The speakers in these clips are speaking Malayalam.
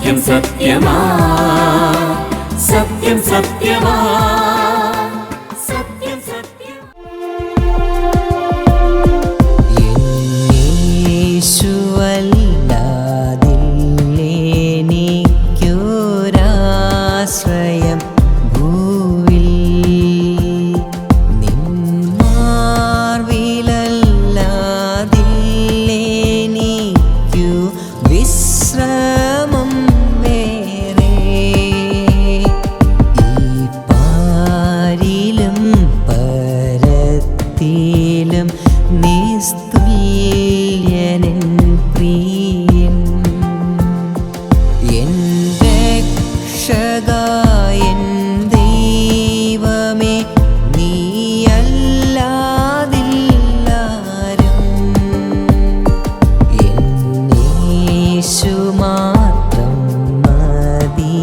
സത്യം സത്യമാ, സത്യം സത്യമാ, സത്യം സത്യം. യേശുവല്ലാതില്ലെനിക്കൊരാശ്രയം ഭൂവിൽ, നിന്മാർവിലല്ലാതില്ലെനിക്കു വിശ്രമം വേറെ. ഈ പാരിലും പരത്തിലും നിസ്തുല്യനെൻ പ്രിയൻ, എൻ രക്ഷക, എൻ ദൈവമേ, നീയല്ലാതില്ലാരും. എൻ യേശു മാത്രം മതി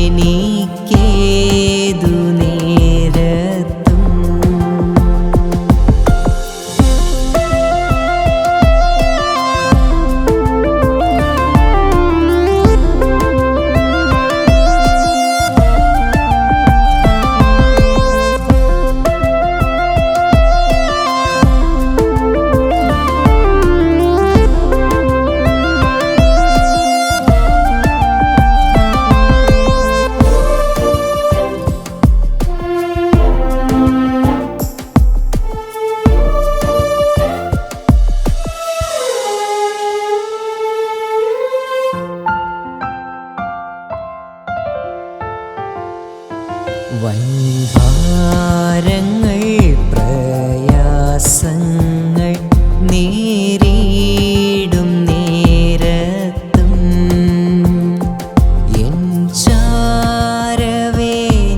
എനിക്കേതു നേരത്തും. വൻഭാരങ്ങൾ പ്രയാസങ്ങൾ നേരിടും നേരത്തും എൻ ചാരവേ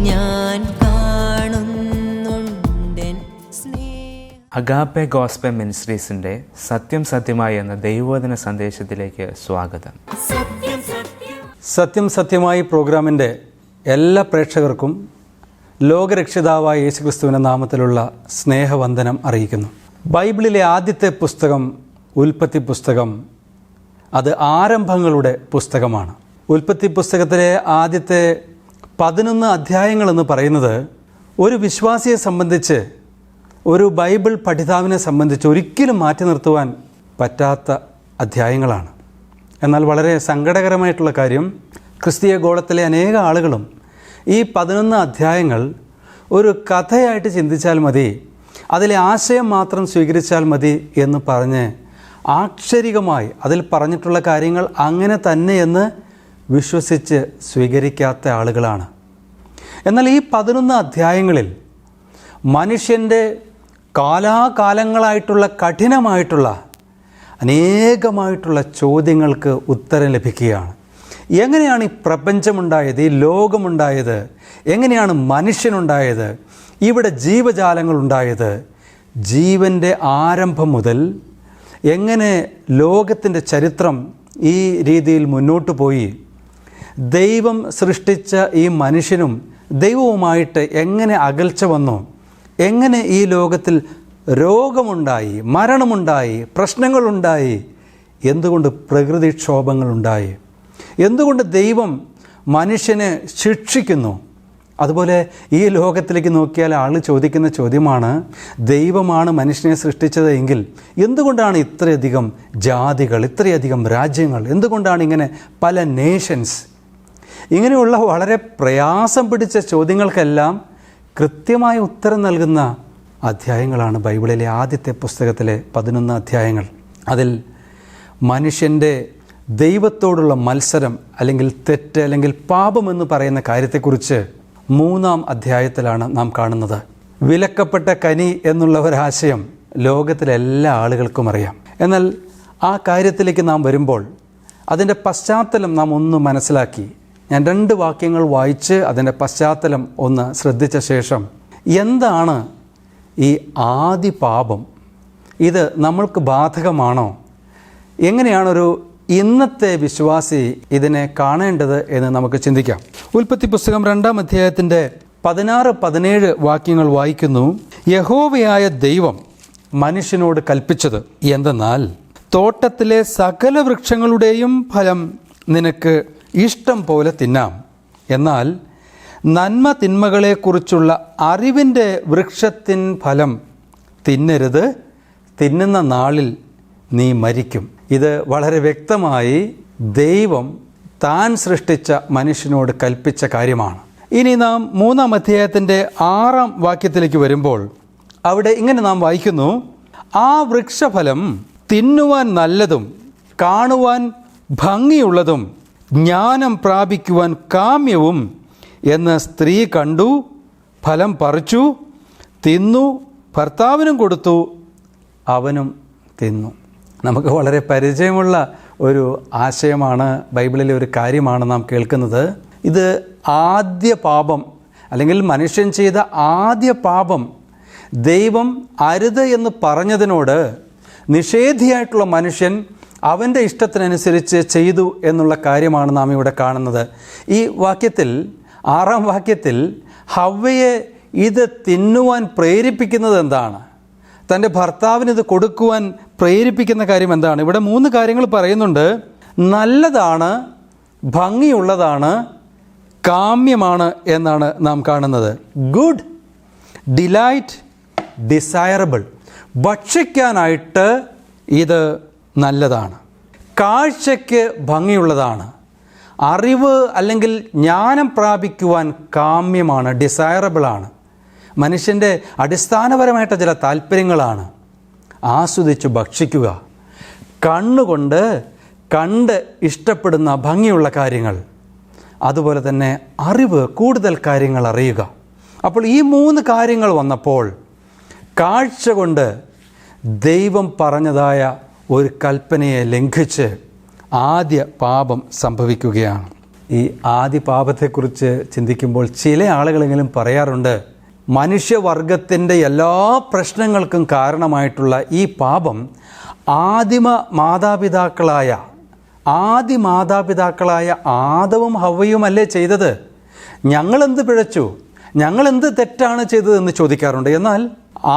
ഞാൻ കാണുന്നുണ്ടെൻ സ്നേഹം. അഗാപ്പെ ഗോസ്പൽ മിനിസ്ട്രീസിൻ്റെ സത്യം സത്യമായി എന്ന ദൈവവചന സന്ദേശത്തിലേക്ക് സ്വാഗതം. സത്യം സത്യം. സത്യം സത്യമായി പ്രോഗ്രാമിൻ്റെ എല്ലാ പ്രേക്ഷകർക്കും ലോകരക്ഷിതാവായ യേശുക്രിസ്തുവിൻ്റെ നാമത്തിലുള്ള സ്നേഹവന്ദനം അറിയിക്കുന്നു. ബൈബിളിലെ ആദ്യത്തെ പുസ്തകം ഉൽപ്പത്തി പുസ്തകം. അത് ആരംഭങ്ങളുടെ പുസ്തകമാണ്. ഉൽപ്പത്തി പുസ്തകത്തിലെ ആദ്യത്തെ 11 അധ്യായങ്ങളെന്ന് പറയുന്നത് ഒരു വിശ്വാസിയെ സംബന്ധിച്ച്, ഒരു ബൈബിൾ പഠിതാവിനെ സംബന്ധിച്ച് ഒരിക്കലും മാറ്റി നിർത്തുവാൻ പറ്റാത്ത അധ്യായങ്ങളാണ്. എന്നാൽ വളരെ സങ്കടകരമായിട്ടുള്ള കാര്യം, ക്രിസ്തീയ ഗോളത്തിലെ അനേക ആളുകളും ഈ 11 അധ്യായങ്ങൾ ഒരു കഥയായിട്ട് ചിന്തിച്ചാൽ മതി, അതിലെ ആശയം മാത്രം സ്വീകരിച്ചാൽ മതി എന്ന് പറഞ്ഞ് ആക്ഷരികമായി അതിൽ പറഞ്ഞിട്ടുള്ള കാര്യങ്ങൾ അങ്ങനെ തന്നെ എന്ന് വിശ്വസിച്ച് സ്വീകരിക്കാത്ത ആളുകളാണ്. എന്നാൽ ഈ 11 അധ്യായങ്ങളിൽ മനുഷ്യൻ്റെ കാലാകാലങ്ങളായിട്ടുള്ള കഠിനമായിട്ടുള്ള അനേകമായിട്ടുള്ള ചോദ്യങ്ങൾക്ക് ഉത്തരം ലഭിക്കുകയാണ്. എങ്ങനെയാണ് ഈ പ്രപഞ്ചമുണ്ടായത്, ഈ ലോകമുണ്ടായത്, എങ്ങനെയാണ് മനുഷ്യനുണ്ടായത്, ഇവിടെ ജീവജാലങ്ങളുണ്ടായത്, ജീവൻ്റെ ആരംഭം മുതൽ എങ്ങനെ ലോകത്തിൻ്റെ ചരിത്രം ഈ രീതിയിൽ മുന്നോട്ട് പോയി, ദൈവം സൃഷ്ടിച്ച ഈ മനുഷ്യനും ദൈവവുമായിട്ട് എങ്ങനെ അകൽച്ച വന്നു, എങ്ങനെ ഈ ലോകത്തിൽ രോഗമുണ്ടായി, മരണമുണ്ടായി, പ്രശ്നങ്ങളുണ്ടായി, എന്തുകൊണ്ട് പ്രകൃതിക്ഷോഭങ്ങളുണ്ടായി, എന്തുകൊണ്ട് ദൈവം മനുഷ്യനെ ശിക്ഷിക്കുന്നു. അതുപോലെ ഈ ലോകത്തിലേക്ക് നോക്കിയാൽ ആൾ ചോദിക്കുന്ന ചോദ്യമാണ്, ദൈവമാണ് മനുഷ്യനെ സൃഷ്ടിച്ചത് എങ്കിൽ എന്തുകൊണ്ടാണ് ഇത്രയധികം ജാതികൾ, ഇത്രയധികം രാജ്യങ്ങൾ, എന്തുകൊണ്ടാണ് ഇങ്ങനെ പല നേഷൻസ്? ഇങ്ങനെയുള്ള വളരെ പ്രയാസം പിടിച്ച ചോദ്യങ്ങൾക്കെല്ലാം കൃത്യമായ ഉത്തരം നൽകുന്ന അധ്യായങ്ങളാണ് ബൈബിളിലെ ആദ്യത്തെ പുസ്തകത്തിലെ 11 അധ്യായങ്ങൾ. അതിൽ മനുഷ്യൻ്റെ ദൈവത്തോടുള്ള മത്സരം, അല്ലെങ്കിൽ തെറ്റ്, അല്ലെങ്കിൽ പാപമെന്ന് പറയുന്ന കാര്യത്തെക്കുറിച്ച് 3-ാം അധ്യായത്തിലാണ് നാം കാണുന്നത്. വിലക്കപ്പെട്ട കനി എന്നുള്ള ഒരാശയം ലോകത്തിലെ എല്ലാ ആളുകൾക്കും അറിയാം. എന്നാൽ ആ കാര്യത്തിലേക്ക് നാം വരുമ്പോൾ അതിൻ്റെ പശ്ചാത്തലം നാം ഒന്ന് മനസ്സിലാക്കി, ഞാൻ 2 വാക്യങ്ങൾ വായിച്ച് അതിൻ്റെ പശ്ചാത്തലം ഒന്ന് ശ്രദ്ധിച്ച ശേഷം, എന്താണ് ഈ ആദി പാപം, ഇത് നമ്മൾക്ക് ബാധകമാണോ, എങ്ങനെയാണൊരു ഇന്നത്തെ വിശ്വാസി ഇതിനെ കാണേണ്ടത് എന്ന് നമുക്ക് ചിന്തിക്കാം. ഉൽപ്പത്തി പുസ്തകം 2-ാം അധ്യായത്തിൻ്റെ 16-17 വാക്യങ്ങൾ വായിക്കുന്നു. യഹോവയായ ദൈവം മനുഷ്യനോട് കൽപ്പിച്ചത് എന്തെന്നാൽ, തോട്ടത്തിലെ സകല വൃക്ഷങ്ങളുടെയും ഫലം നിനക്ക് ഇഷ്ടം പോലെ തിന്നാം, എന്നാൽ നന്മ തിന്മകളെക്കുറിച്ചുള്ള അറിവിൻ്റെ വൃക്ഷത്തിൻ ഫലം തിന്നരുത്, തിന്നുന്ന നാളിൽ നീ മരിക്കും. ഇത് വളരെ വ്യക്തമായി ദൈവം താൻ സൃഷ്ടിച്ച മനുഷ്യനോട് കൽപ്പിച്ച കാര്യമാണ്. ഇനി നാം 3-ാം അധ്യായത്തിൻ്റെ 6-ാം വാക്യത്തിലേക്ക് വരുമ്പോൾ അവിടെ ഇങ്ങനെ നാം വായിക്കുന്നു, ആ വൃക്ഷഫലം തിന്നുവാൻ നല്ലതും കാണുവാൻ ഭംഗിയുള്ളതും ജ്ഞാനം പ്രാപിക്കുവാൻ കാമ്യവും എന്ന് സ്ത്രീ കണ്ടു, ഫലം പറിച്ചു, തിന്നു, ഭർത്താവിനും കൊടുത്തു, അവനും തിന്നു. നമുക്ക് വളരെ പരിചയമുള്ള ഒരു ആശയമാണ്, ബൈബിളിലെ ഒരു കാര്യമാണ് നാം കേൾക്കുന്നത്. ഇത് ആദ്യ പാപം, അല്ലെങ്കിൽ മനുഷ്യൻ ചെയ്ത ആദ്യ പാപം ദൈവം അരുത് എന്ന് പറഞ്ഞതിനോട് നിഷേധിയായിട്ടുള്ള മനുഷ്യൻ അവൻ്റെ ഇഷ്ടത്തിനനുസരിച്ച് ചെയ്തു എന്നുള്ള കാര്യമാണ് നാം ഇവിടെ കാണുന്നത്. ഈ വാക്യത്തിൽ 6-ാം വാക്യത്തിൽ ഹവ്വയെ ഇത് തിന്നുവാൻ പ്രേരിപ്പിക്കുന്നത് എന്താണ്? തൻ്റെ ഭർത്താവിന് ഇത് കൊടുക്കുവാൻ പ്രേരിപ്പിക്കുന്ന കാര്യം എന്താണ്? ഇവിടെ 3 കാര്യങ്ങൾ പറയുന്നുണ്ട്. നല്ലതാണ്, ഭംഗിയുള്ളതാണ്, കാമ്യമാണ് എന്നാണ് നാം കാണുന്നത്. Good, delight, desirable. ഭക്ഷിക്കാനായിട്ട് ഇത് നല്ലതാണ്, കാഴ്ചയ്ക്ക് ഭംഗിയുള്ളതാണ്, അറിവ് അല്ലെങ്കിൽ ജ്ഞാനം പ്രാപിക്കുവാൻ കാമ്യമാണ്, ഡിസയറബിളാണ്. മനുഷ്യൻ്റെ അടിസ്ഥാനപരമായിട്ട് ചില താല്പര്യങ്ങളാണ്. ആസ്വദിച്ച് ഭക്ഷിക്കുക, കണ്ണുകൊണ്ട് കണ്ട് ഇഷ്ടപ്പെടുന്ന ഭംഗിയുള്ള കാര്യങ്ങൾ, അതുപോലെ തന്നെ അറിവ്, കൂടുതൽ കാര്യങ്ങൾ അറിയുക. അപ്പോൾ ഈ 3 കാര്യങ്ങൾ വന്നപ്പോൾ കാഴ്ച കൊണ്ട് ദൈവം പറഞ്ഞതായ ഒരു കൽപ്പനയെ ലംഘിച്ച് ആദ്യ പാപം സംഭവിക്കുകയാണ്. ഈ ആദ്യ പാപത്തെക്കുറിച്ച് ചിന്തിക്കുമ്പോൾ ചില ആളുകളെങ്കിലും പറയാറുണ്ട്, മനുഷ്യവർഗത്തിൻ്റെ എല്ലാ പ്രശ്നങ്ങൾക്കും കാരണമായിട്ടുള്ള ഈ പാപം ആദി മാതാപിതാക്കളായ ആദവും ഹവ്വയുമല്ലേ ചെയ്തത്? ഞങ്ങളെന്ത് പിഴച്ചു, ഞങ്ങളെന്ത് തെറ്റാണ് ചെയ്തതെന്ന് ചോദിക്കാറുണ്ട്. എന്നാൽ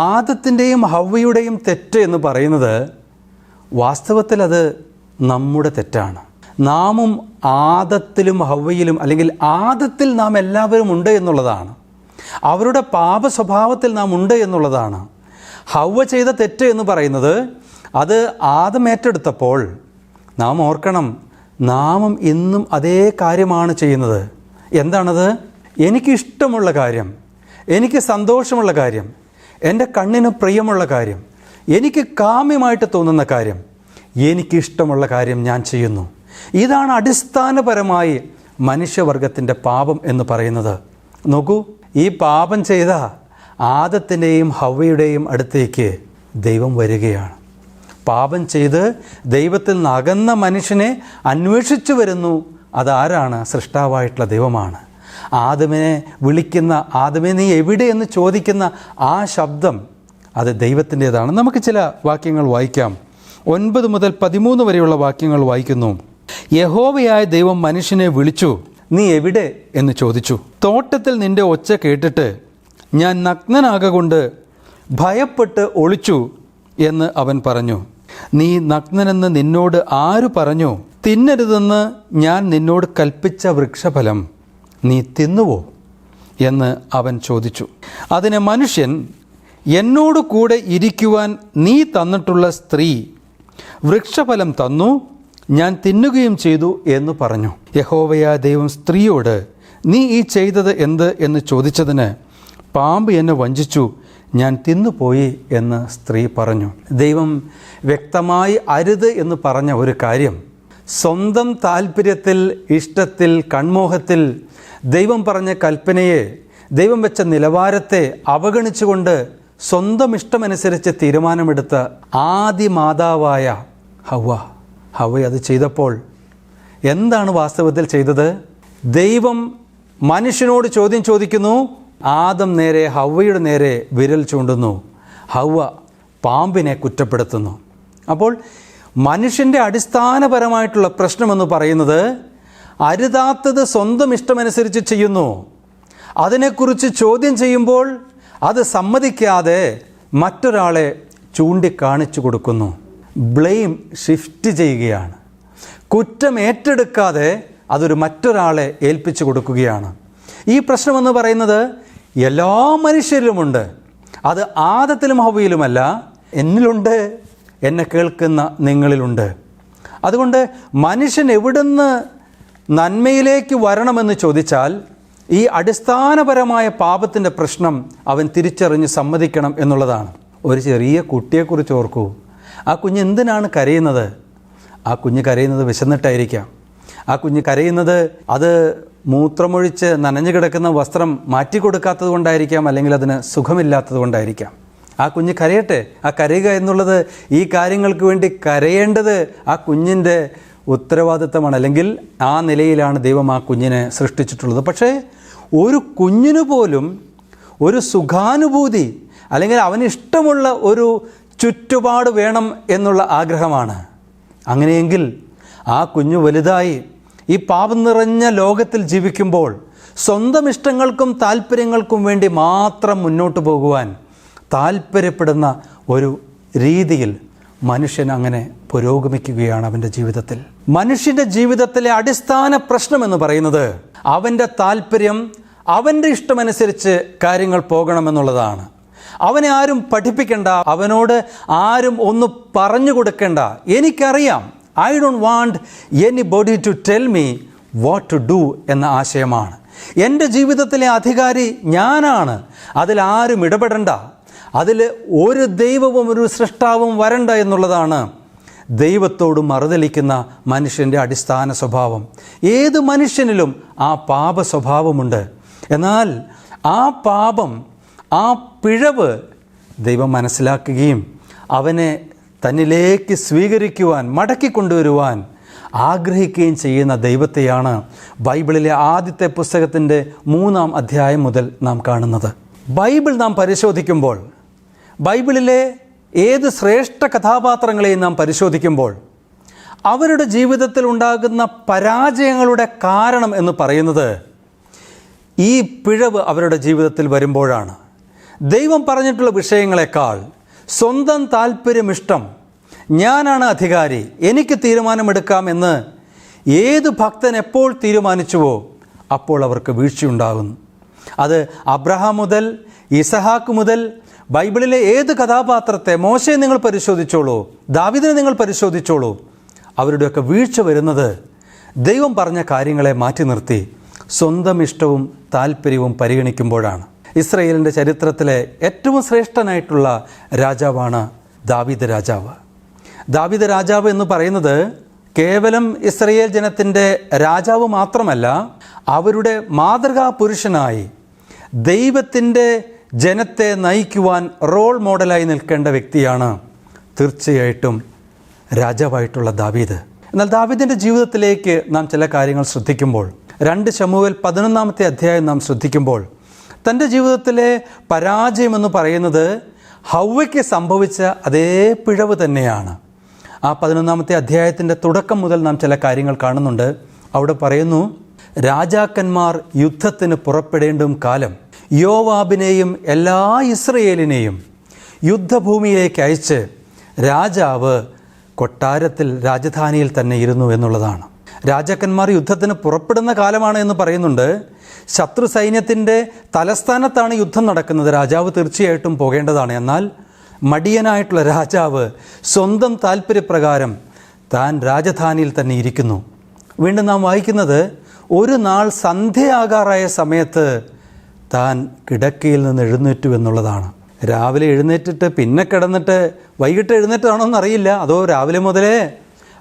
ആദത്തിൻ്റെയും ഹവ്വയുടെയും തെറ്റ് എന്ന് പറയുന്നത് വാസ്തവത്തിൽ അത് നമ്മുടെ തെറ്റാണ്. നാമും ആദത്തിലും ഹവ്വയിലും, അല്ലെങ്കിൽ ആദത്തിൽ നാം എല്ലാവരും ഉണ്ട് എന്നുള്ളതാണ്. അവരുടെ പാപ സ്വഭാവത്തിൽ നാം ഉണ്ട് എന്നുള്ളതാണ്. ഹവ്വ ചെയ്ത തെറ്റ് എന്ന് പറയുന്നത് അത് ആദം ഏറ്റെടുത്തപ്പോൾ നാം ഓർക്കണം, നാമും ഇന്നും അതേ കാര്യമാണ് ചെയ്യുന്നത്. എന്താണത്? എനിക്കിഷ്ടമുള്ള കാര്യം, എനിക്ക് സന്തോഷമുള്ള കാര്യം, എൻ്റെ കണ്ണിന് പ്രിയമുള്ള കാര്യം, എനിക്ക് കാമ്യമായിട്ട് തോന്നുന്ന കാര്യം, എനിക്കിഷ്ടമുള്ള കാര്യം ഞാൻ ചെയ്യുന്നു. ഇതാണ് അടിസ്ഥാനപരമായി മനുഷ്യവർഗത്തിൻ്റെ പാപം എന്ന് പറയുന്നത്. നോക്കൂ, ഈ പാപം ചെയ്ത ആദത്തിൻ്റെയും ഹവ്വയുടെയും അടുത്തേക്ക് ദൈവം വരികയാണ്. പാപം ചെയ്ത് ദൈവത്തിൽ നിന്ന് അകന്ന മനുഷ്യനെ അന്വേഷിച്ചു വരുന്നു. അതാരാണ്? സൃഷ്ടാവായിട്ടുള്ള ദൈവമാണ്. ആദമിനെ വിളിക്കുന്ന, ആദമേ നീ എവിടെ എന്ന് ചോദിക്കുന്ന ആ ശബ്ദം അത് ദൈവത്തിൻ്റെതാണ്. നമുക്ക് ചില വാക്യങ്ങൾ വായിക്കാം. 9 മുതൽ 13 വരെയുള്ള വാക്യങ്ങൾ വായിക്കുന്നു. യഹോവയായ ദൈവം മനുഷ്യനെ വിളിച്ചു, നീ എവിടെ എന്ന് ചോദിച്ചു. തോട്ടത്തിൽ നിന്റെ ഒച്ച കേട്ടിട്ട് ഞാൻ നഗ്നനാകൊണ്ട് ഭയപ്പെട്ട് ഒളിച്ചു എന്ന് അവൻ പറഞ്ഞു. നീ നഗ്നനെന്ന് നിന്നോട് ആര് പറഞ്ഞു? തിന്നരുതെന്ന് ഞാൻ നിന്നോട് കൽപ്പിച്ച വൃക്ഷഫലം നീ തിന്നുവോ എന്ന് അവൻ ചോദിച്ചു. അതിന് മനുഷ്യൻ, എന്നോട് കൂടെ ഇരിക്കുവാൻ നീ തന്നിട്ടുള്ള സ്ത്രീ വൃക്ഷഫലം തന്നു, ഞാൻ തിന്നുകയും ചെയ്തു എന്ന് പറഞ്ഞു. യഹോവയായ ദൈവം സ്ത്രീയോട്, നീ ഈ ചെയ്തത് എന്ത് എന്ന് ചോദിച്ചതിന്, പാമ്പ് എന്നെ വഞ്ചിച്ചു, ഞാൻ തിന്നുപോയി എന്ന് സ്ത്രീ പറഞ്ഞു. ദൈവം വ്യക്തമായി അരുത് എന്ന് പറഞ്ഞ ഒരു കാര്യം, സ്വന്തം താല്പര്യത്തിൽ, ഇഷ്ടത്തിൽ, കൺമോഹത്തിൽ ദൈവം പറഞ്ഞ കൽപ്പനയെ, ദൈവം വെച്ച നിലവാരത്തെ അവഗണിച്ചുകൊണ്ട് സ്വന്തം ഇഷ്ടമനുസരിച്ച് തീരുമാനമെടുത്ത ആദി മാതാവായ ഹവ്വ അത് ചെയ്തപ്പോൾ എന്താണ് വാസ്തവത്തിൽ ചെയ്തത്? ദൈവം മനുഷ്യനോട് ചോദ്യം ചോദിക്കുന്നു. ആദം നേരെ ഹവ്വയുടെ നേരെ വിരൽ ചൂണ്ടുന്നു. ഹവ്വ പാമ്പിനെ കുറ്റപ്പെടുത്തുന്നു. അപ്പോൾ മനുഷ്യൻ്റെ അടിസ്ഥാനപരമായിട്ടുള്ള പ്രശ്നമെന്ന് പറയുന്നത് അരുതാത്തത് സ്വന്തം ഇഷ്ടമനുസരിച്ച് ചെയ്യുന്നു. അതിനെക്കുറിച്ച് ചോദ്യം ചെയ്യുമ്പോൾ അത് സമ്മതിക്കാതെ മറ്റൊരാളെ ചൂണ്ടിക്കാണിച്ചു കൊടുക്കുന്നു. ബ്ലെയിം ഷിഫ്റ്റ് ചെയ്യുകയാണ്. കുറ്റം ഏറ്റെടുക്കാതെ അതൊരു മറ്റൊരാളെ ഏൽപ്പിച്ചു കൊടുക്കുകയാണ്. ഈ പ്രശ്നമെന്ന് പറയുന്നത് എല്ലാ മനുഷ്യരിലുമുണ്ട്. അത് ആദത്തിലും ഹവ്വയിലുമല്ല, എന്നിലുണ്ട്, എന്നെ കേൾക്കുന്ന നിങ്ങളിലുണ്ട്. അതുകൊണ്ട് മനുഷ്യൻ എവിടുന്ന് നന്മയിലേക്ക് വരണമെന്ന് ചോദിച്ചാൽ ഈ അടിസ്ഥാനപരമായ പാപത്തിൻ്റെ പ്രശ്നം അവൻ തിരിച്ചറിഞ്ഞ് സമ്മതിക്കണം എന്നുള്ളതാണ്. ഒരു ചെറിയ കുട്ടിയെക്കുറിച്ച് ഓർക്കൂ. ആ കുഞ്ഞ് എന്തിനാണ് കരയുന്നത്? ആ കുഞ്ഞ് കരയുന്നത് വിശന്നിട്ടായിരിക്കാം. ആ കുഞ്ഞ് കരയുന്നത് അത് മൂത്രമൊഴിച്ച് നനഞ്ഞു കിടക്കുന്ന വസ്ത്രം മാറ്റിക്കൊടുക്കാത്തത് കൊണ്ടായിരിക്കാം, അല്ലെങ്കിൽ അതിന് സുഖമില്ലാത്തത് കൊണ്ടായിരിക്കാം. ആ കുഞ്ഞ് കരയട്ടെ. ആ കരയുക എന്നുള്ളത്, ഈ കാര്യങ്ങൾക്ക് വേണ്ടി കരയേണ്ടത് ആ കുഞ്ഞിൻ്റെ ഉത്തരവാദിത്തമാണ്, അല്ലെങ്കിൽ ആ നിലയിലാണ് ദൈവം ആ കുഞ്ഞിനെ സൃഷ്ടിച്ചിട്ടുള്ളത്. പക്ഷേ ഒരു കുഞ്ഞിനു പോലും ഒരു സുഖാനുഭൂതി അല്ലെങ്കിൽ അവനിഷ്ടമുള്ള ഒരു ചുറ്റുപാട് വേണം എന്നുള്ള ആഗ്രഹമാണ്. അങ്ങനെയെങ്കിൽ ആ കുഞ്ഞു വലുതായി ഈ പാപം നിറഞ്ഞ ലോകത്തിൽ ജീവിക്കുമ്പോൾ സ്വന്തം ഇഷ്ടങ്ങൾക്കും താല്പര്യങ്ങൾക്കും വേണ്ടി മാത്രം മുന്നോട്ട് പോകുവാൻ താല്പര്യപ്പെടുന്ന ഒരു രീതിയിൽ മനുഷ്യൻ അങ്ങനെ പുരോഗമിക്കുകയാണ് അവൻ്റെ ജീവിതത്തിൽ. മനുഷ്യൻ്റെ ജീവിതത്തിലെ അടിസ്ഥാന പ്രശ്നമെന്ന് പറയുന്നത് അവൻ്റെ താല്പര്യം, അവൻ്റെ ഇഷ്ടമനുസരിച്ച് കാര്യങ്ങൾ പോകണമെന്നുള്ളതാണ്. അവനെ ആരും പഠിപ്പിക്കേണ്ട, അവനോട് ആരും ഒന്ന് പറഞ്ഞു കൊടുക്കേണ്ട. എനിക്കറിയാം, I don't want anybody to tell me what to do എന്ന ആശയമാണ്. എൻ്റെ ജീവിതത്തിലെ അധികാരി ഞാനാണ്, അതിലാരും ഇടപെടണ്ട, അതിൽ ഒരു ദൈവവും ഒരു സൃഷ്ടാവും വരണ്ട എന്നുള്ളതാണ് ദൈവത്തോട് മറുതലിക്കുന്ന മനുഷ്യൻ്റെ അടിസ്ഥാന സ്വഭാവം. ഏത് മനുഷ്യനിലും ആ പാപ സ്വഭാവമുണ്ട്. എന്നാൽ ആ പാപം, ആ പിഴവ് ദൈവം മനസ്സിലാക്കുകയും അവനെ തന്നിലേക്ക് സ്വീകരിക്കുവാൻ, മടക്കിക്കൊണ്ടുവരുവാൻ ആഗ്രഹിക്കുകയും ചെയ്യുന്ന ദൈവത്തെയാണ് ബൈബിളിലെ ആദ്യത്തെ പുസ്തകത്തിൻ്റെ 3-ാം അധ്യായം മുതൽ നാം കാണുന്നത്. ബൈബിൾ നാം പരിശോധിക്കുമ്പോൾ, ബൈബിളിലെ ഏത് ശ്രേഷ്ഠ കഥാപാത്രങ്ങളെയും നാം പരിശോധിക്കുമ്പോൾ അവരുടെ ജീവിതത്തിൽ ഉണ്ടാകുന്ന പരാജയങ്ങളുടെ കാരണം എന്ന് പറയുന്നത് ഈ പിഴവ് അവരുടെ ജീവിതത്തിൽ വരുമ്പോഴാണ്. ദൈവം പറഞ്ഞിട്ടുള്ള വിഷയങ്ങളെക്കാൾ സ്വന്തം താല്പര്യമിഷ്ടം, ഞാനാണ് അധികാരി, എനിക്ക് തീരുമാനമെടുക്കാം എന്ന് ഏത് ഭക്തൻ എപ്പോൾ തീരുമാനിച്ചുവോ അപ്പോൾ അവർക്ക് വീഴ്ചയുണ്ടാകുന്നു. അത് അബ്രഹാം മുതൽ ഇസഹാക്ക് മുതൽ ബൈബിളിലെ ഏത് കഥാപാത്രത്തെ, മോശയെ നിങ്ങൾ പരിശോധിച്ചോളൂ, ദാവീദിനെ നിങ്ങൾ പരിശോധിച്ചോളൂ, അവരുടെയൊക്കെ വീഴ്ച വരുന്നത് ദൈവം പറഞ്ഞ കാര്യങ്ങളെ മാറ്റി നിർത്തി സ്വന്തം ഇഷ്ടവും താല്പര്യവും പരിഗണിക്കുമ്പോഴാണ്. ഇസ്രയേലിൻ്റെ ചരിത്രത്തിലെ ഏറ്റവും ശ്രേഷ്ഠനായിട്ടുള്ള രാജാവാണ് ദാവീദ് രാജാവ്. ദാവീദ് രാജാവ് എന്ന് പറയുന്നത് കേവലം ഇസ്രയേൽ ജനത്തിൻ്റെ രാജാവ് മാത്രമല്ല, അവരുടെ മാതൃകാ പുരുഷനായി ദൈവത്തിൻ്റെ ജനത്തെ നയിക്കുവാൻ റോൾ മോഡലായി നിൽക്കേണ്ട വ്യക്തിയാണ് തീർച്ചയായിട്ടും രാജാവായിട്ടുള്ള ദാവീദ്. എന്നാൽ ദാവീദിൻ്റെ ജീവിതത്തിലേക്ക് നാം ചില കാര്യങ്ങൾ ശ്രദ്ധിക്കുമ്പോൾ, 2 ശമൂവേൽ 11-ാമത്തെ അധ്യായം നാം ശ്രദ്ധിക്കുമ്പോൾ, തൻ്റെ ജീവിതത്തിലെ പരാജയമെന്ന് പറയുന്നത് ഹവ്വയ്ക്ക് സംഭവിച്ച അതേ പിഴവ് തന്നെയാണ്. ആ 11-ാമത്തെ അധ്യായത്തിൻ്റെ തുടക്കം മുതൽ നാം ചില കാര്യങ്ങൾ കാണുന്നുണ്ട്. അവിടെ പറയുന്നു, രാജാക്കന്മാർ യുദ്ധത്തിന് പുറപ്പെടേണ്ടും കാലം യോവാബിനെയും എല്ലാ ഇസ്രയേലിനെയും യുദ്ധഭൂമിയിലേക്ക് അയച്ച് രാജാവ് കൊട്ടാരത്തിൽ രാജധാനിയിൽ തന്നെ ഇരുന്നു എന്നുള്ളതാണ്. രാജാക്കന്മാർ യുദ്ധത്തിന് പുറപ്പെടുന്ന കാലമാണ് എന്ന് പറയുന്നുണ്ട്. ശത്രു സൈന്യത്തിൻ്റെ തലസ്ഥാനത്താണ് യുദ്ധം നടക്കുന്നത്. രാജാവ് തീർച്ചയായിട്ടും പോകേണ്ടതാണ്. എന്നാൽ മടിയനായിട്ടുള്ള രാജാവ് സ്വന്തം താല്പര്യപ്രകാരം താൻ രാജധാനിയിൽ തന്നെ ഇരിക്കുന്നു. വീണ്ടും നാം വായിക്കുന്നത്, ഒരു നാൾ സന്ധ്യയാകാറായ സമയത്ത് താൻ കിടക്കയിൽ നിന്ന് എഴുന്നേറ്റു എന്നുള്ളതാണ്. രാവിലെ എഴുന്നേറ്റിട്ട് പിന്നെ കിടന്നിട്ട് വൈകിട്ട് എഴുന്നേറ്റാണോ എന്നറിയില്ല, അതോ രാവിലെ മുതലേ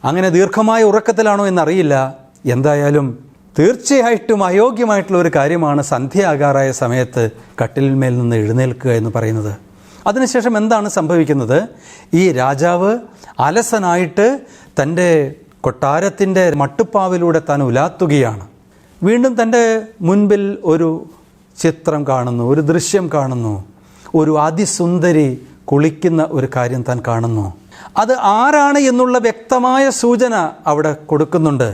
അങ്ങനെ ദീർഘമായ ഉറക്കത്തിലാണോ എന്നറിയില്ല. എന്തായാലും തീർച്ചയായിട്ടും അയോഗ്യമായിട്ടുള്ള ഒരു കാര്യമാണ് സന്ധ്യയാകാറായ സമയത്ത് കട്ടിലിന്മേൽ നിന്ന് എഴുന്നേൽക്കുക എന്ന് പറയുന്നത്. അതിനുശേഷം എന്താണ് സംഭവിക്കുന്നത്? ഈ രാജാവ് അലസനായിട്ട് തൻ്റെ കൊട്ടാരത്തിൻ്റെ മട്ടുപ്പാവിലൂടെ താൻ ഉലാത്തുകയാണ്. വീണ്ടും തൻ്റെ മുൻപിൽ ഒരു ചിത്രം കാണുന്നു, ഒരു ദൃശ്യം കാണുന്നു. ഒരു അതിസുന്ദരി കുളിക്കുന്ന ഒരു കാര്യം താൻ കാണുന്നു. അത് ആരാണ് എന്നുള്ള വ്യക്തമായ സൂചന അവിടെ കൊടുക്കുന്നുണ്ട്.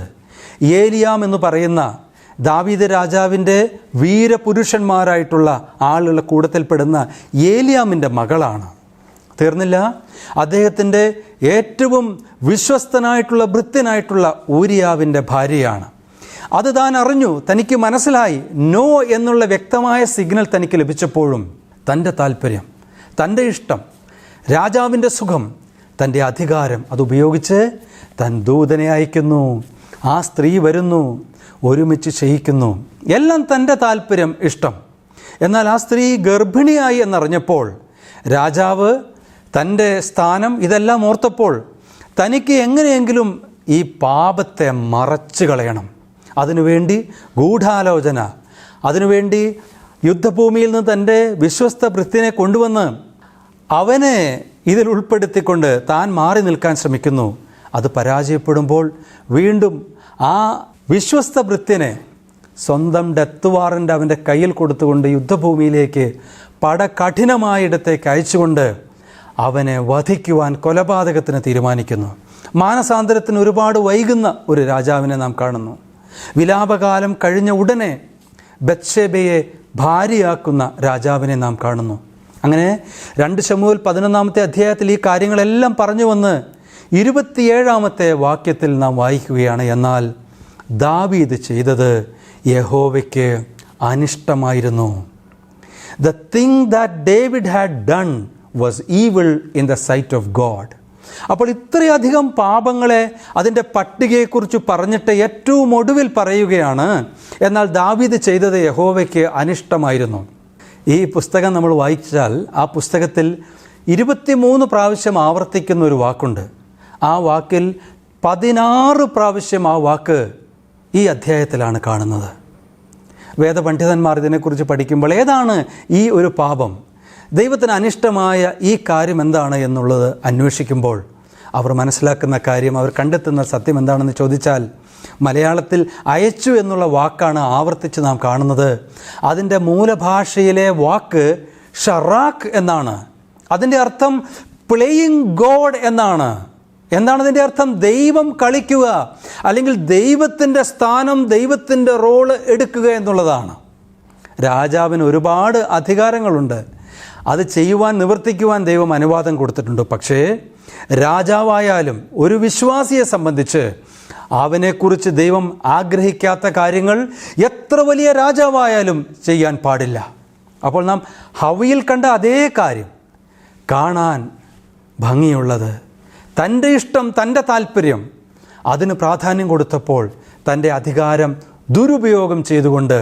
ഏലിയാം എന്ന് പറയുന്ന ദാവീദ് രാജാവിൻ്റെ വീരപുരുഷന്മാരായിട്ടുള്ള ആളുകളുടെ കൂട്ടത്തിൽപ്പെടുന്ന ഏലിയാമിൻ്റെ മകളാണ്. തീർന്നില്ല, അദ്ദേഹത്തിൻ്റെ ഏറ്റവും വിശ്വസ്തനായിട്ടുള്ള ഭൃത്യനായിട്ടുള്ള ഊരിയാവിൻ്റെ ഭാര്യയാണ്. അത് താൻ അറിഞ്ഞു, തനിക്ക് മനസ്സിലായി. നോ എന്നുള്ള വ്യക്തമായ സിഗ്നൽ തനിക്ക് ലഭിച്ചപ്പോഴും തൻ്റെ താല്പര്യം, തൻ്റെ ഇഷ്ടം, രാജാവിൻ്റെ സുഖം, തൻ്റെ അധികാരം അതുപയോഗിച്ച് താൻ ദൂതനെ അയക്കുന്നു. ആ സ്ത്രീ വരുന്നു, ഒരുമിച്ച് ശയിക്കുന്നു. എല്ലാം തൻ്റെ താല്പര്യം, ഇഷ്ടം. എന്നാൽ ആ സ്ത്രീ ഗർഭിണിയായി എന്നറിഞ്ഞപ്പോൾ രാജാവ് തൻ്റെ സ്ഥാനം ഇതെല്ലാം ഓർത്തപ്പോൾ തനിക്ക് എങ്ങനെയെങ്കിലും ഈ പാപത്തെ മറച്ചു കളയണം. അതിനുവേണ്ടി ഗൂഢാലോചന, അതിനുവേണ്ടി യുദ്ധഭൂമിയിൽ നിന്ന് തൻ്റെ വിശ്വസ്ത ഭൃത്യനെ കൊണ്ടുവന്ന് അവനെ ഇതിൽ ഉൾപ്പെടുത്തിക്കൊണ്ട് താൻ മാറി നിൽക്കാൻ ശ്രമിക്കുന്നു. അത് പരാജയപ്പെടുമ്പോൾ വീണ്ടും ആ വിശ്വസ്ത ഭൃത്യനെ സ്വന്തം ഡെത്ത് വാറൻ്റ് അവൻ്റെ കയ്യിൽ കൊടുത്തുകൊണ്ട് യുദ്ധഭൂമിയിലേക്ക് പടകഠിനമായിടത്തേക്ക് അയച്ചുകൊണ്ട് അവനെ വധിക്കുവാൻ കൊലപാതകത്തിന് തീരുമാനിക്കുന്നു. മാനസാന്തരത്തിന് ഒരുപാട് വൈകുന്ന ഒരു രാജാവിനെ നാം കാണുന്നു. വിലാപകാലം കഴിഞ്ഞ ഉടനെ ബത്ശേബയെ ഭാര്യയാക്കുന്ന രാജാവിനെ നാം കാണുന്നു. അങ്ങനെ 2 ശമൂവേൽ 11 അധ്യായത്തിൽ ഈ കാര്യങ്ങളെല്ലാം പറഞ്ഞു വന്ന് 27 വാക്യത്തിൽ നാം വായിക്കുകയാണ്. എന്നാൽ ദാവീദ് ചെയ്തത് യഹോവയ്ക്ക് അനിഷ്ടമായിരുന്നു. The thing that David had done was evil in the sight of God. അപ്പോൾ ഇത്രയധികം പാപങ്ങളെ അതിൻ്റെ പട്ടികയെക്കുറിച്ച് പറഞ്ഞിട്ട് ഏറ്റവും ഒടുവിൽ പറയുകയാണ്, എന്നാൽ ദാവീദ് ചെയ്തത് യഹോവയ്ക്ക് അനിഷ്ടമായിരുന്നു. ഈ പുസ്തകം നമ്മൾ വായിച്ചാൽ ആ പുസ്തകത്തിൽ 23 പ്രാവശ്യം ആവർത്തിക്കുന്ന ഒരു വാക്കുണ്ട്. ആ വാക്കിൽ 16 പ്രാവശ്യം ആ വാക്ക് ഈ അധ്യായത്തിലാണ് കാണുന്നത്. വേദപണ്ഡിതന്മാർ ഇതിനെക്കുറിച്ച് പഠിക്കുമ്പോൾ ഏതാണ് ഈ ഒരു പാപം, ദൈവത്തിന് അനിഷ്ടമായ ഈ കാര്യം എന്താണ് എന്നുള്ളത് അന്വേഷിക്കുമ്പോൾ അവർ മനസ്സിലാക്കുന്ന കാര്യം, അവർ കണ്ടെത്തുന്ന സത്യം എന്താണെന്ന് ചോദിച്ചാൽ മലയാളത്തിൽ അയച്ചു എന്നുള്ള വാക്കാണ് ആവർത്തിച്ച് നാം കാണുന്നത്. അതിൻ്റെ മൂലഭാഷയിലെ വാക്ക് ഷറാക്ക് എന്നാണ്. അതിൻ്റെ അർത്ഥം പ്ലേയിങ് ഗോഡ് എന്നാണ്. എന്താണ് അതിൻ്റെ അർത്ഥം? ദൈവം കളിക്കുക, അല്ലെങ്കിൽ ദൈവത്തിൻ്റെ സ്ഥാനം, ദൈവത്തിൻ്റെ റോള് എടുക്കുക എന്നുള്ളതാണ്. രാജാവിന് ഒരുപാട് അധികാരങ്ങളുണ്ട്. അത് ചെയ്യുവാൻ, നിവർത്തിക്കുവാൻ ദൈവം അനുവാദം കൊടുത്തിട്ടുണ്ട്. പക്ഷേ രാജാവായാലും ഒരു വിശ്വാസിയെ സംബന്ധിച്ച് അവനെക്കുറിച്ച് ദൈവം ആഗ്രഹിക്കാത്ത കാര്യങ്ങൾ എത്ര വലിയ രാജാവായാലും ചെയ്യാൻ പാടില്ല. അപ്പോൾ നാം ഹവ്വയിൽ കണ്ട അതേ കാര്യം, കാണാൻ ഭംഗിയുള്ളത്, തൻ്റെ ഇഷ്ടം, തൻ്റെ താല്പര്യം, അതിന് പ്രാധാന്യം കൊടുത്തപ്പോൾ തൻ്റെ അധികാരം ദുരുപയോഗം ചെയ്തുകൊണ്ട്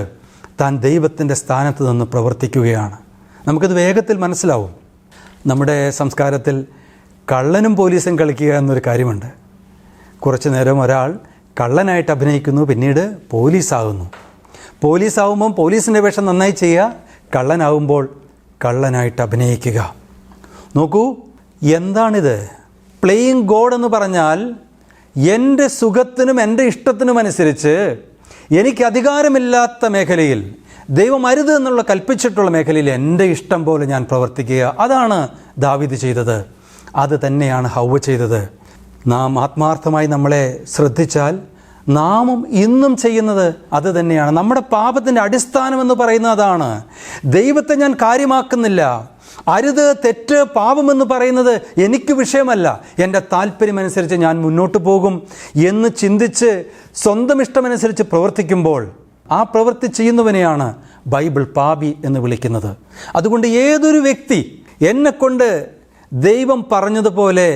താൻ ദൈവത്തിൻ്റെ സ്ഥാനത്ത് നിന്ന് പ്രവർത്തിക്കുകയാണ്. നമുക്കിത് വേഗത്തിൽ മനസ്സിലാവും. നമ്മുടെ സംസ്കാരത്തിൽ കള്ളനും പോലീസും കളിക്കുക എന്നൊരു കാര്യമുണ്ട്. കുറച്ചു നേരം ഒരാൾ കള്ളനായിട്ട് അഭിനയിക്കുന്നു, പിന്നീട് പോലീസാകുന്നു. പോലീസാകുമ്പം പോലീസിൻ്റെ വേഷം നന്നായി ചെയ്യുക, കള്ളനാകുമ്പോൾ കള്ളനായിട്ട് അഭിനയിക്കുക. നോക്കൂ, എന്താണിത്? പ്ലേയിങ് ഗോഡ് എന്ന് പറഞ്ഞാൽ എൻ്റെ സുഖത്തിനും എൻ്റെ ഇഷ്ടത്തിനും അനുസരിച്ച് എനിക്ക് അധികാരമില്ലാത്ത മേഖലയിൽ, ദൈവം അരുത് എന്നുള്ള കൽപ്പിച്ചിട്ടുള്ള മേഖലയിൽ എൻ്റെ ഇഷ്ടം പോലെ ഞാൻ പ്രവർത്തിക്കുക. അതാണ് ദാവീദ് ചെയ്തത്. അത് തന്നെയാണ് ഹവ്വ ചെയ്തത്. നാം ആത്മാർത്ഥമായി നമ്മളെ ശ്രദ്ധിച്ചാൽ നാമും ഇന്നും ചെയ്യുന്നത് അത് തന്നെയാണ്. നമ്മുടെ പാപത്തിൻ്റെ അടിസ്ഥാനം എന്ന് പറയുന്നത് അതാണ്. ദൈവത്തെ ഞാൻ കാര്യമാക്കുന്നില്ല, അരുത്, തെറ്റ്, പാപമെന്ന് പറയുന്നത് എനിക്ക് വിഷയമല്ല, എൻ്റെ താല്പര്യമനുസരിച്ച് ഞാൻ മുന്നോട്ട് പോകും എന്ന് ചിന്തിച്ച് സ്വന്തം ഇഷ്ടമനുസരിച്ച് പ്രവർത്തിക്കുമ്പോൾ ആ പ്രവൃത്തി ചെയ്യുന്നവനെയാണ് ബൈബിൾ പാപി എന്ന് വിളിക്കുന്നത്. അതുകൊണ്ട് ഏതൊരു വ്യക്തി എന്നെക്കൊണ്ട് ദൈവം പറഞ്ഞതുപോലെ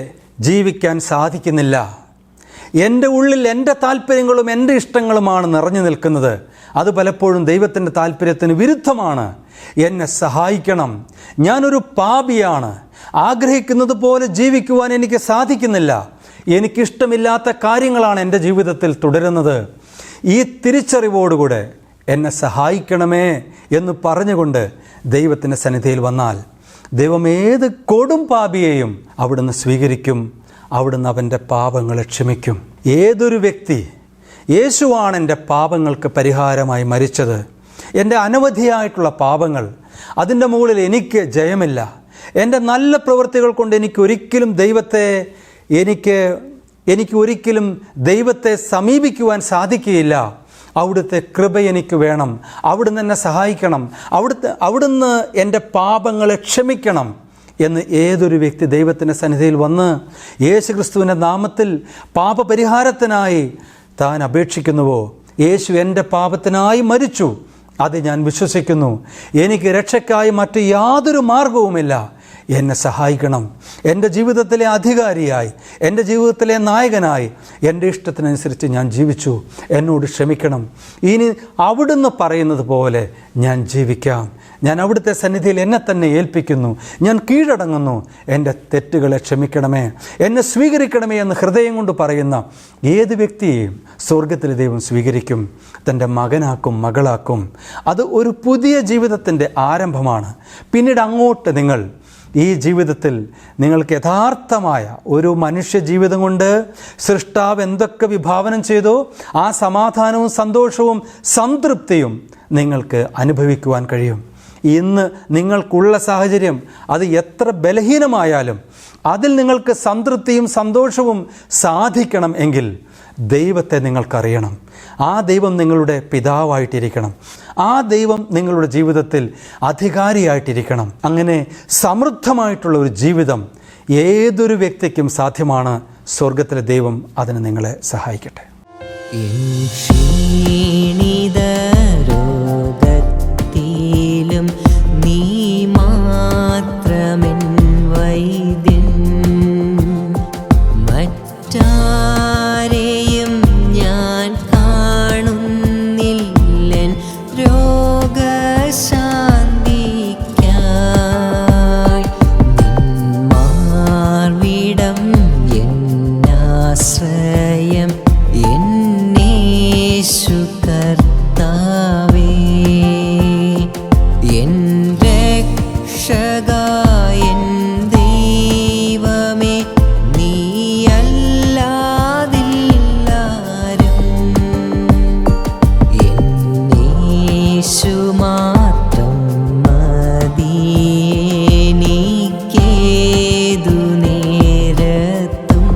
ജീവിക്കാൻ സാധിക്കുന്നില്ല, എൻ്റെ ഉള്ളിൽ എൻ്റെ താല്പര്യങ്ങളും എൻ്റെ ഇഷ്ടങ്ങളുമാണ് നിറഞ്ഞു നിൽക്കുന്നത്, അത് പലപ്പോഴും ദൈവത്തിൻ്റെ താല്പര്യത്തിന് വിരുദ്ധമാണ്, എന്നെ സഹായിക്കണം, ഞാനൊരു പാപിയാണ്, ആഗ്രഹിക്കുന്നത് പോലെ ജീവിക്കുവാൻ എനിക്ക് സാധിക്കുന്നില്ല, എനിക്കിഷ്ടമില്ലാത്ത കാര്യങ്ങളാണ് എൻ്റെ ജീവിതത്തിൽ തുടരുന്നത്, ഈ തിരിച്ചറിവോടുകൂടെ എന്നെ സഹായിക്കണമേ എന്ന് പറഞ്ഞുകൊണ്ട് ദൈവത്തിൻ്റെ സന്നിധിയിൽ വന്നാൽ ദൈവം ഏത് കൊടും പാപിയെയും അവിടുന്ന് സ്വീകരിക്കും, അവിടുന്ന് അവൻ്റെ പാപങ്ങളെ ക്ഷമിക്കും. ഏതൊരു വ്യക്തി യേശുവാണ് എൻ്റെ പാപങ്ങൾക്ക് പരിഹാരമായി മരിച്ചത്, എൻ്റെ അനവധിയായിട്ടുള്ള പാപങ്ങൾ, അതിൻ്റെ മുകളിൽ എനിക്ക് ജയമില്ല, എൻ്റെ നല്ല പ്രവൃത്തികൾ കൊണ്ട് എനിക്ക് ഒരിക്കലും ദൈവത്തെ സമീപിക്കുവാൻ സാധിക്കുകയില്ല, അവിടുത്തെ കൃപ എനിക്ക് വേണം, അവിടുന്ന് എന്നെ സഹായിക്കണം, അവിടുന്ന് എൻ്റെ പാപങ്ങളെ ക്ഷമിക്കണം എന്ന് ഏതൊരു വ്യക്തി ദൈവത്തിൻ്റെ സന്നിധിയിൽ വന്ന് യേശുക്രിസ്തുവിൻ്റെ നാമത്തിൽ പാപപരിഹാരത്തിനായി താൻ അപേക്ഷിക്കുന്നുവോ, യേശു എൻ്റെ പാപത്തിനായി മരിച്ചു, അത് ഞാൻ വിശ്വസിക്കുന്നു, എനിക്ക് രക്ഷയ്ക്കായി മറ്റ് യാതൊരു മാർഗവുമില്ല, എന്നെ സഹായിക്കണം, എൻ്റെ ജീവിതത്തിലെ അധികാരിയായി, എൻ്റെ ജീവിതത്തിലെ നായകനായി എൻ്റെ ഇഷ്ടത്തിനനുസരിച്ച് ഞാൻ ജീവിച്ചു, എന്നോട് ക്ഷമിക്കണം, ഇനി അവിടുന്ന് പറയുന്നത് പോലെ ഞാൻ ജീവിക്കാം, ഞാൻ അവിടുത്തെ സന്നിധിയിൽ എന്നെ തന്നെ ഏൽപ്പിക്കുന്നു, ഞാൻ കീഴടങ്ങുന്നു, എൻ്റെ തെറ്റുകളെ ക്ഷമിക്കണമേ, എന്നെ സ്വീകരിക്കണമേ എന്ന് ഹൃദയം കൊണ്ട് പറയുന്ന ഏത് വ്യക്തിയെയും സ്വർഗത്തിലെ ദൈവം സ്വീകരിക്കും, തൻ്റെ മകനാക്കും മകളാക്കും. അത് ഒരു പുതിയ ജീവിതത്തിൻ്റെ ആരംഭമാണ്. പിന്നീട് അങ്ങോട്ട് നിങ്ങൾ ഈ ജീവിതത്തിൽ നിങ്ങൾക്ക് യഥാർത്ഥമായ ഒരു മനുഷ്യ ജീവിതം കൊണ്ട് സൃഷ്ടാവ് എന്തൊക്കെ വിഭാവനം ചെയ്തോ ആ സമാധാനവും സന്തോഷവും സംതൃപ്തിയും നിങ്ങൾക്ക് അനുഭവിക്കുവാൻ കഴിയും. ഇന്ന് നിങ്ങൾക്കുള്ള സാഹചര്യം അത് എത്ര ബലഹീനമായാലും അതിൽ നിങ്ങൾക്ക് സംതൃപ്തിയും സന്തോഷവും സാധിക്കണം എങ്കിൽ ദൈവത്തെ നിങ്ങൾക്കറിയണം. ആ ദൈവം നിങ്ങളുടെ പിതാവായിട്ടിരിക്കണം. ആ ദൈവം നിങ്ങളുടെ ജീവിതത്തിൽ അധികാരിയായിട്ടിരിക്കണം. അങ്ങനെ സമൃദ്ധമായിട്ടുള്ള ഒരു ജീവിതം ഏതൊരു വ്യക്തിക്കും സാധ്യമാണ്. സ്വർഗത്തിലെ ദൈവം അതിന് നിങ്ങളെ സഹായിക്കട്ടെ. രോഗത്തിലും നീ മാത്രമെൻ വൈദ്യൻ, മറ്റാരെയും ഞാൻ കാണുന്നില്ലൻ രോഗശാന്തിക്കായി. നിന്മാർവിടം എന്നാശ്രയം എന്നേശു കർത്താവേ, എൻ രക്ഷകാ എൻ ദൈവമേ, നീയല്ലാതില്ലാരും, എന്നേശു മാത്രം മതി എനിക്കേതു നേരത്തും.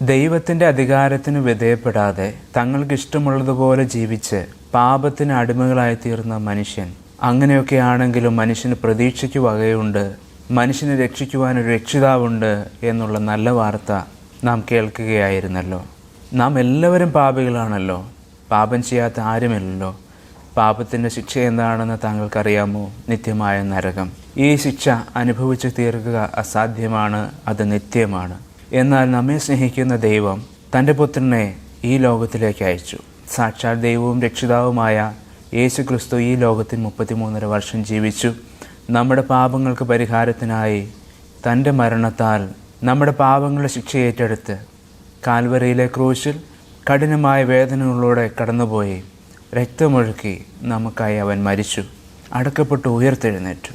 ദൈവത്തിൻ്റെ അധികാരത്തിന് വിധേയപ്പെടാതെ തങ്ങൾക്ക് ഇഷ്ടമുള്ളതുപോലെ ജീവിച്ച് പാപത്തിന് അടിമകളായി തീർന്ന മനുഷ്യൻ, അങ്ങനെയൊക്കെയാണെങ്കിലും മനുഷ്യന് പ്രതീക്ഷയ്ക്ക് വകയുണ്ട്, മനുഷ്യനെ രക്ഷിക്കുവാനൊരു രക്ഷിതാവുണ്ട് എന്നുള്ള നല്ല വാർത്ത നാം കേൾക്കുകയായിരുന്നല്ലോ. നാം എല്ലാവരും പാപികളാണല്ലോ, പാപം ചെയ്യാത്ത ആരുമില്ലല്ലോ. പാപത്തിൻ്റെ ശിക്ഷ എന്താണെന്ന് താങ്കൾക്കറിയാമോ? നിത്യമായ നരകം. ഈ ശിക്ഷ അനുഭവിച്ച് തീർക്കുക അസാധ്യമാണ്, അത് നിത്യമാണ്. എന്നാൽ നമ്മെ സ്നേഹിക്കുന്ന ദൈവം തൻ്റെ പുത്രനെ ഈ ലോകത്തിലേക്ക് അയച്ചു. സാക്ഷാൽ ദൈവവും രക്ഷിതാവുമായ യേശു ക്രിസ്തു ഈ ലോകത്തിൽ 33.5 വർഷം ജീവിച്ചു. നമ്മുടെ പാപങ്ങൾക്ക് പരിഹാരത്തിനായി തൻ്റെ മരണത്താൽ നമ്മുടെ പാപങ്ങളുടെ ശിക്ഷ ഏറ്റെടുത്ത് കാൽവരിയിലെ ക്രൂശിൽ കഠിനമായ വേദനകളിലൂടെ കടന്നുപോയി രക്തമൊഴുക്കി നമുക്കായി അവൻ മരിച്ചു, അടക്കപ്പെട്ട് ഉയർത്തെഴുന്നേറ്റു.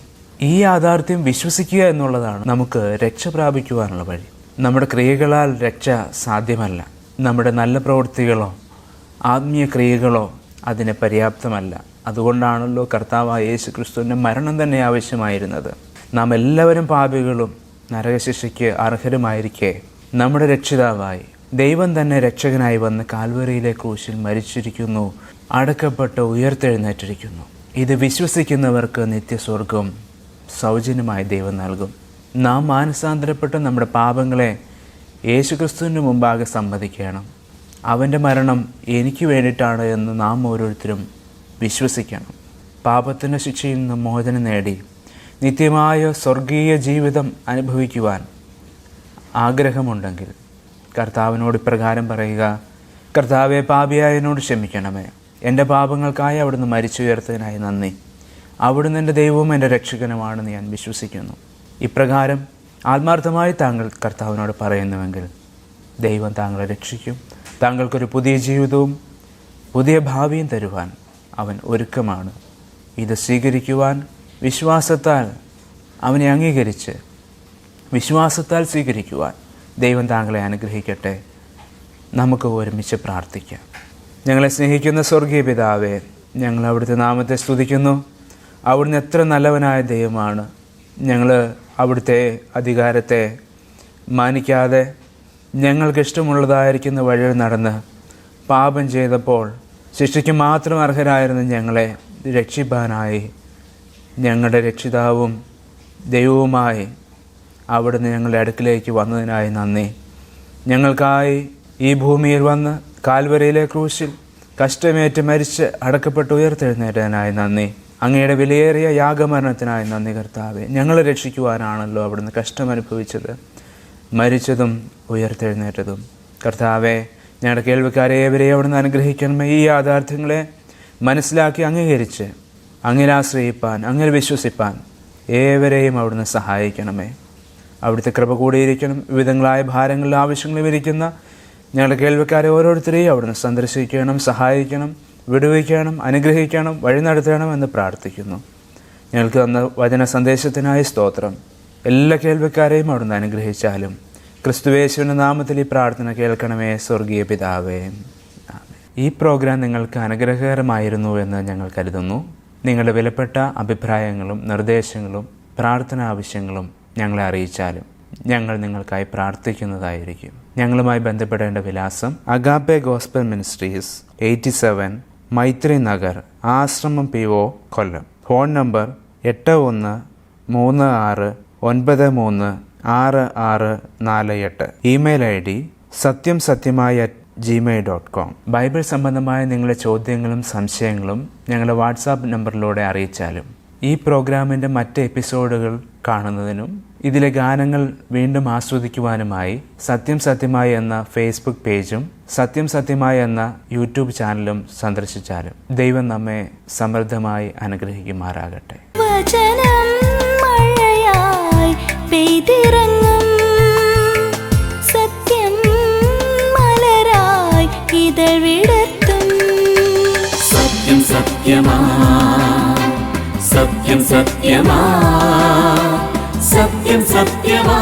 ഈ യാഥാർത്ഥ്യം വിശ്വസിക്കുക എന്നുള്ളതാണ് നമുക്ക് രക്ഷ പ്രാപിക്കുവാനുള്ള വഴി. നമ്മുടെ ക്രിയകളാൽ രക്ഷ സാധ്യമല്ല. നമ്മുടെ നല്ല പ്രവൃത്തികളോ ആത്മീയ ക്രിയകളോ അതിന് പര്യാപ്തമല്ല. അതുകൊണ്ടാണല്ലോ കർത്താവായ യേശു ക്രിസ്തുവിൻ്റെ മരണം തന്നെ ആവശ്യമായിരുന്നത്. നാം എല്ലാവരും പാപികളും നരകശിക്ഷയ്ക്ക് അർഹരുമായിരിക്കെ നമ്മുടെ രക്ഷിതാവായി ദൈവം തന്നെ രക്ഷകനായി വന്ന് കാൽവരിയിലെ ക്രൂശിൽ മരിച്ചിരിക്കുന്നു, അടക്കപ്പെട്ട് ഉയർത്തെഴുന്നേറ്റിരിക്കുന്നു. ഇത് വിശ്വസിക്കുന്നവർക്ക് നിത്യസ്വർഗം സൗജന്യമായി ദൈവം നൽകും. നാം മാനസാന്തരപ്പെട്ട് നമ്മുടെ പാപങ്ങളെ യേശുക്രിസ്തുവിന് മുമ്പാകെ സമ്മതിക്കണം. അവൻ്റെ മരണം എനിക്ക് വേണ്ടിയിട്ടാണ് എന്ന് നാം ഓരോരുത്തരും വിശ്വസിക്കണം. പാപത്തിൻ്റെ ശിക്ഷയിൽ നിന്ന് മോചനം നേടി നിത്യമായ സ്വർഗീയ ജീവിതം അനുഭവിക്കുവാൻ ആഗ്രഹമുണ്ടെങ്കിൽ കർത്താവിനോട് ഇപ്രകാരം പറയുക: കർത്താവെ, പാപിയായ എന്നോട് ക്ഷമിക്കണമേ. എൻ്റെ പാപങ്ങൾക്കായി അവിടുന്ന് മരിച്ചുയർത്തതിനായി നന്ദി. അവിടുന്ന് എൻ്റെ ദൈവവും എൻ്റെ രക്ഷകനുമാണെന്ന് ഞാൻ വിശ്വസിക്കുന്നു. ഇപ്രകാരം ആത്മാർത്ഥമായി താങ്കൾ കർത്താവിനോട് പറയുന്നുവെങ്കിൽ ദൈവം താങ്കളെ രക്ഷിക്കും. താങ്കൾക്കൊരു പുതിയ ജീവിതവും പുതിയ ഭാവിയും തരുവാൻ അവൻ ഒരുക്കമാണ്. ഇത് സ്വീകരിക്കുവാൻ വിശ്വാസത്താൽ അവനെ അംഗീകരിച്ച് വിശ്വാസത്താൽ സ്വീകരിക്കുവാൻ ദൈവം താങ്കളെ അനുഗ്രഹിക്കട്ടെ. നമുക്ക് ഒരുമിച്ച് പ്രാർത്ഥിക്കാം. ഞങ്ങളെ സ്നേഹിക്കുന്ന സ്വർഗീയ പിതാവേ, ഞങ്ങൾ അവിടുത്തെ നാമത്തെ സ്തുതിക്കുന്നു. അവിടുന്ന് എത്ര നല്ലവനായ ദൈവമാണ്. ഞങ്ങൾ അവിടുത്തെ അധികാരത്തെ മാനിക്കാതെ ഞങ്ങൾക്ക് ഇഷ്ടമുള്ളതായിരിക്കുന്ന വഴിയിൽ നടന്ന് പാപം ചെയ്തപ്പോൾ ശിക്ഷയ്ക്ക് മാത്രം അർഹരായിരുന്ന ഞങ്ങളെ രക്ഷിപ്പാനായി ഞങ്ങളുടെ രക്ഷിതാവും ദൈവവുമായി അവിടുന്ന് ഞങ്ങളുടെ അടുക്കിലേക്ക് വന്നതിനായി നന്ദി. ഞങ്ങൾക്കായി ഈ ഭൂമിയിൽ വന്ന് കാൽവരിയിലെ ക്രൂശിൽ കഷ്ടമേറ്റ് മരിച്ച് അടക്കപ്പെട്ട് ഉയർത്തെഴുന്നേറ്റതിനായി നന്ദി. അങ്ങയുടെ വിലയേറിയ യാഗമരണത്തിനായി നന്ദി കർത്താവെ. ഞങ്ങളെ രക്ഷിക്കുവാനാണല്ലോ അവിടുന്ന് കഷ്ടമനുഭവിച്ചത്, മരിച്ചതും ഉയർത്തെഴുന്നേറ്റതും. കർത്താവെ, ഞങ്ങളുടെ കേൾവിക്കാരെ ഏവരെയും അവിടുന്ന് അനുഗ്രഹിക്കണമേ. ഈ യാഥാർത്ഥ്യങ്ങളെ മനസ്സിലാക്കി അംഗീകരിച്ച് അങ്ങിൽ ആശ്രയിപ്പാൻ, അങ്ങിൽ വിശ്വസിപ്പാൻ ഏവരെയും അവിടുന്ന് സഹായിക്കണമേ. അവിടുത്തെ കൃപ കൂടിയിരിക്കണം. വിവിധങ്ങളായ ഭാരങ്ങളിലും ആവശ്യങ്ങളും ഇരിക്കുന്ന ഞങ്ങളുടെ കേൾവിക്കാരെ ഓരോരുത്തരെയും അവിടുന്ന് സന്ദർശിക്കണം, സഹായിക്കണം, വിടുവിക്കണം, അനുഗ്രഹിക്കണം, വഴി നടത്തണം എന്ന് പ്രാർത്ഥിക്കുന്നു. ഞങ്ങൾക്ക് തന്ന വചന സന്ദേശത്തിനായി സ്തോത്രം. എല്ലാ കേൾവിക്കാരെയും അവിടുന്ന് അനുഗ്രഹിച്ചാലും ക്രിസ്തുയേശുവിൻ്റെ നാമത്തിൽ ഈ പ്രാർത്ഥന കേൾക്കണമേ സ്വർഗീയ പിതാവേ. ഈ പ്രോഗ്രാം നിങ്ങൾക്ക് അനുഗ്രഹകരമായിരുന്നു എന്ന് ഞങ്ങൾ കരുതുന്നു. നിങ്ങളുടെ വിലപ്പെട്ട അഭിപ്രായങ്ങളും നിർദ്ദേശങ്ങളും പ്രാർത്ഥന ആവശ്യങ്ങളും ഞങ്ങളെ അറിയിച്ചാലും ഞങ്ങൾ നിങ്ങൾക്കായി പ്രാർത്ഥിക്കുന്നതായിരിക്കും. ഞങ്ങളുമായി ബന്ധപ്പെടേണ്ട വിലാസം agape gospel ministries, 87 Maitri Nagar, Ashramam PO, Kollam. Phone number 8136936648. Email ID satyamsatyamai@gmail.com. Bible സംബന്ധമായ നിങ്ങളുടെ ചോദ്യങ്ങളും സംശയങ്ങളും ഞങ്ങളുടെ വാട്സാപ്പ് നമ്പറിലൂടെ അറിയിച്ചാലും ഈ പ്രോഗ്രാമിൻ്റെ മറ്റ് എപ്പിസോഡുകൾ കാണുന്നതിനും ഇതിലെ ഗാനങ്ങൾ വീണ്ടും ആസ്വദിക്കുവാനുമായി സത്യം സത്യമായി എന്ന ഫേസ്ബുക്ക് പേജും സത്യം സത്യമായി എന്ന യൂട്യൂബ് ചാനലും സന്ദർശിച്ചാലും ദൈവം നമ്മെ സമൃദ്ധമായി അനുഗ്രഹിക്കുമാറാകട്ടെ. വചനം മഴയായി പെയ്തിറങ്ങും, സത്യം മലരായി ഇതൾവിടർത്തും. സത്യം സത്യമാ, സത്യം സത്യമാ, സത്യം സത്യമാ.